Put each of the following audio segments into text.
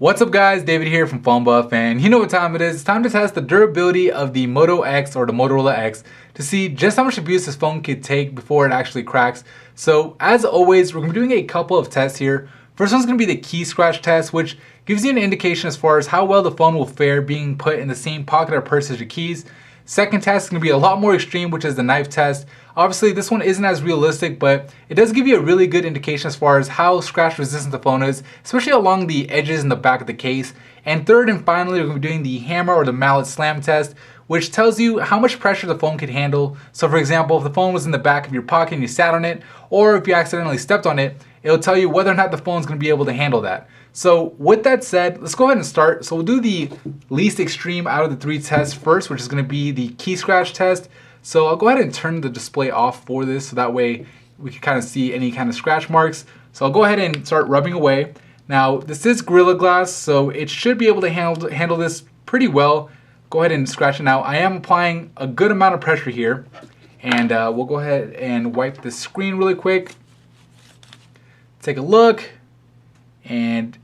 What's up guys, David here from Phone Buff, and you know what time it is. It's time to test the durability of the Moto X or the Motorola X to see just how much abuse this phone could take before it actually cracks. So as always, we're going to be doing a couple of tests here. First one's going to be the key scratch test, which gives you an indication as far as how well the phone will fare being put in the same pocket or purse as your keys. Second test is going to be a lot more extreme, which is the knife test. Obviously, this one isn't as realistic, but it does give you a really good indication as far as how scratch resistant the phone is, especially along the edges in the back of the case. And third and finally, we're going to be doing the hammer or the mallet slam test, which tells you how much pressure the phone could handle. So for example, if the phone was in the back of your pocket and you sat on it, or if you accidentally stepped on it, it'll tell you whether or not the phone's going to be able to handle that. So with that said, let's go ahead and start. So we'll do the least extreme out of the three tests first, which is going to be the key scratch test. So I'll go ahead and turn the display off for this, so that way we can kind of see any kind of scratch marks. So I'll go ahead and start rubbing away. Now this is Gorilla Glass, so it should be able to handle this pretty well. Go ahead and scratch it now. I am applying a good amount of pressure here, and we'll go ahead and wipe the screen really quick. Take a look, and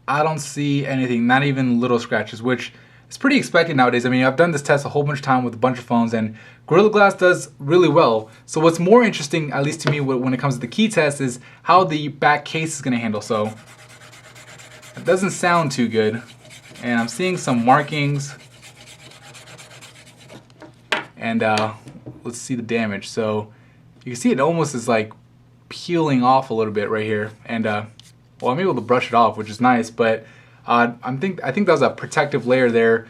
I don't see anything, not even little scratches, which is pretty expected nowadays. I mean, I've done this test a whole bunch of time with a bunch of phones, and Gorilla Glass does really well. So what's more interesting, at least to me, when it comes to the key test, is how the back case is going to handle. So it doesn't sound too good, and I'm seeing some markings, and let's see the damage. So you can see it almost is like peeling off a little bit right here, and well, I'm able to brush it off, which is nice, but I think that was a protective layer there.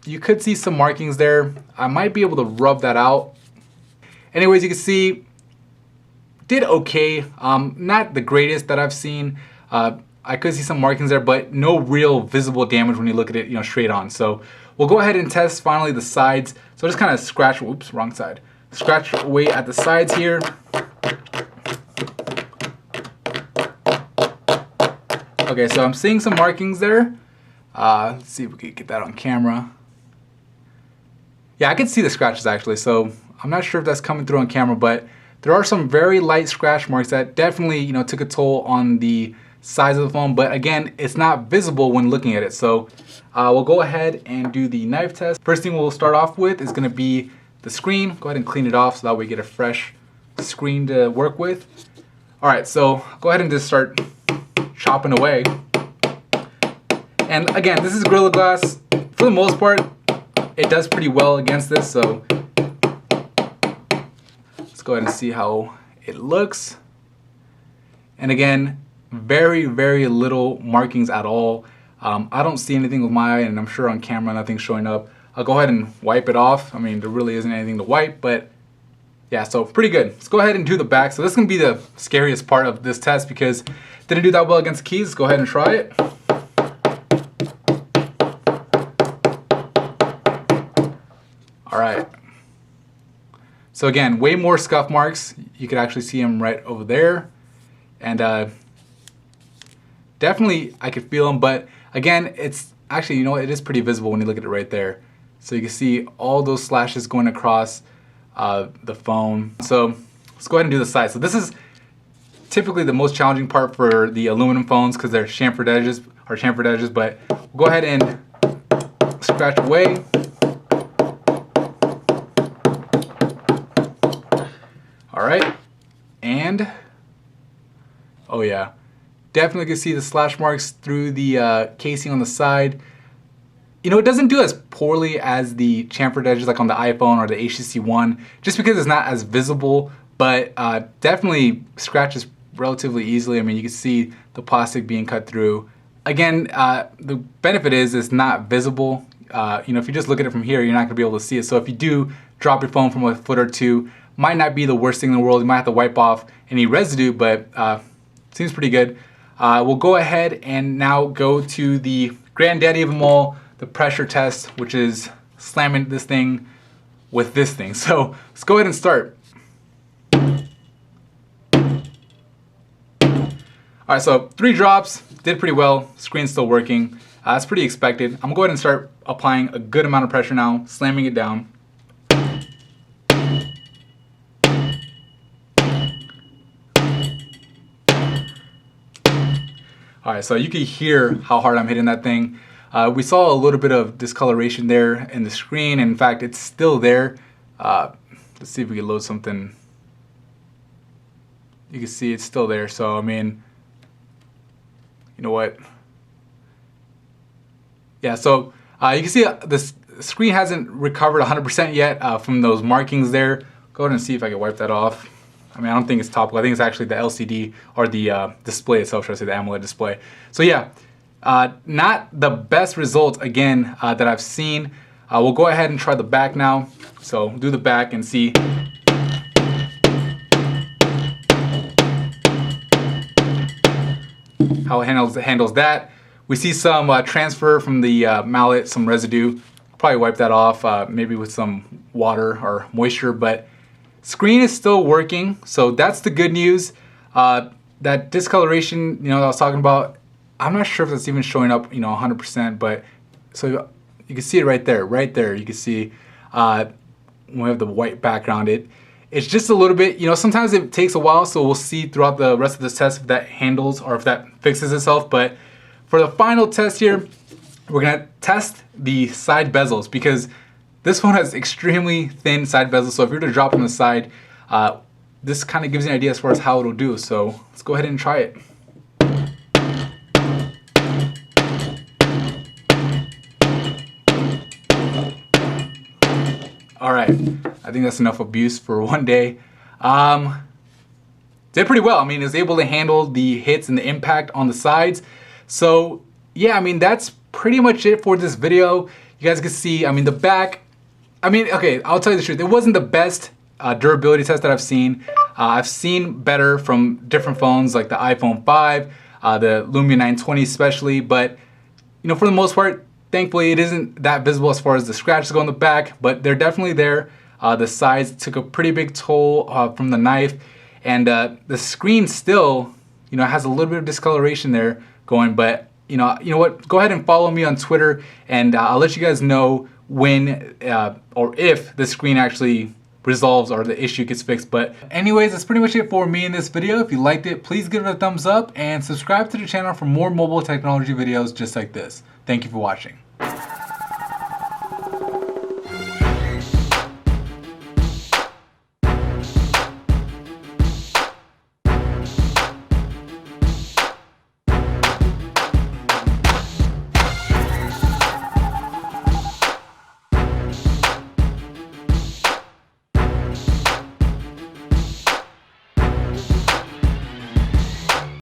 You could see some markings there. I might be able to rub that out. Anyways, you can see did okay. Not the greatest that I've seen. I could see some markings there, but no real visible damage when you look at it, straight on. So we'll go ahead and test finally the sides. So just kind of scratch. Oops, wrong side. Scratch away at the sides here. Okay, so I'm seeing some markings there. Let's see if we can get that on camera. Yeah, I can see the scratches actually, so I'm not sure if that's coming through on camera, but there are some very light scratch marks that definitely, took a toll on the size of the phone, but again, it's not visible when looking at it. So we'll go ahead and do the knife test. First thing we'll start off with is gonna be the screen. Go ahead and clean it off so that way we get a fresh screen to work with. All right, so go ahead and just start chopping away. And again, this is Gorilla Glass. For the most part, it does pretty well against this, so let's go ahead and see how it looks. And again, very, very little markings at all. I don't see anything with my eye, and I'm sure on camera nothing's showing up. I'll go ahead and wipe it off. I mean, there really isn't anything to wipe, but yeah, so pretty good. Let's go ahead and do the back. So this is gonna be the scariest part of this test because it didn't do that well against the keys. Let's go ahead and try it. All right. So again, way more scuff marks. You could actually see them right over there. And definitely I could feel them, but again, it's actually, it is pretty visible when you look at it right there. So you can see all those slashes going across the phone. So let's go ahead and do the side. So this is typically the most challenging part for the aluminum phones because they're chamfered edges, but we'll go ahead and scratch away. All right, and oh yeah, definitely can see the slash marks through the casing on the side. It doesn't do as poorly as the chamfered edges like on the iPhone or the HTC One, just because it's not as visible, but definitely scratches relatively easily. I mean, you can see the plastic being cut through. Again, the benefit is it's not visible. If you just look at it from here, you're not gonna be able to see it. So if you do drop your phone from a foot or two, might not be the worst thing in the world. You might have to wipe off any residue, but seems pretty good. We'll go ahead and now go to the granddaddy of them all, the pressure test, which is slamming this thing with this thing. So let's go ahead and start. All right, so 3 drops, did pretty well. Screen's still working. It's pretty expected. I'm gonna go ahead and start applying a good amount of pressure now, slamming it down. All right, so you can hear how hard I'm hitting that thing. We saw a little bit of discoloration there in the screen. In fact, it's still there. Let's see if we can load something. You can see it's still there. So, I mean, you know what? Yeah, so you can see the screen hasn't recovered 100% yet from those markings there. Go ahead and see if I can wipe that off. I mean, I don't think it's topical. I think it's actually the LCD or the display itself, should I say, the AMOLED display. So yeah, not the best results again that I've seen. We'll go ahead and try the back now. So do the back and see. How it handles that. We see some transfer from the mallet, some residue. Probably wipe that off, maybe with some water or moisture, but screen is still working, so that's the good news. That discoloration, you know, that I was talking about, I'm not sure if that's even showing up, you know, 100%, but so you can see it right there, You can see when we have the white background, it's just a little bit, you know, sometimes it takes a while, so we'll see throughout the rest of the test if that handles or if that fixes itself. But for the final test here, we're gonna test the side bezels because this one has extremely thin side bezels. So if you were to drop on the side, this kind of gives you an idea as far as how it'll do. So let's go ahead and try it. All right, I think that's enough abuse for one day. Did pretty well. I mean, it was able to handle the hits and the impact on the sides. So yeah, I mean, that's pretty much it for this video. You guys can see, I mean, the back, I mean, okay, I'll tell you the truth. It wasn't the best durability test that I've seen. I've seen better from different phones like the iPhone 5, the Lumia 920 especially, but you know, for the most part, thankfully it isn't that visible as far as the scratches go on the back, but they're definitely there. The sides took a pretty big toll from the knife, and the screen still, you know, has a little bit of discoloration there going, but you know what? Go ahead and follow me on Twitter, and I'll let you guys know when or if the screen actually resolves or the issue gets fixed. But anyways, that's pretty much it for me in this video. If you liked it, please give it a thumbs up and subscribe to the channel for more mobile technology videos just like this. Thank you for watching.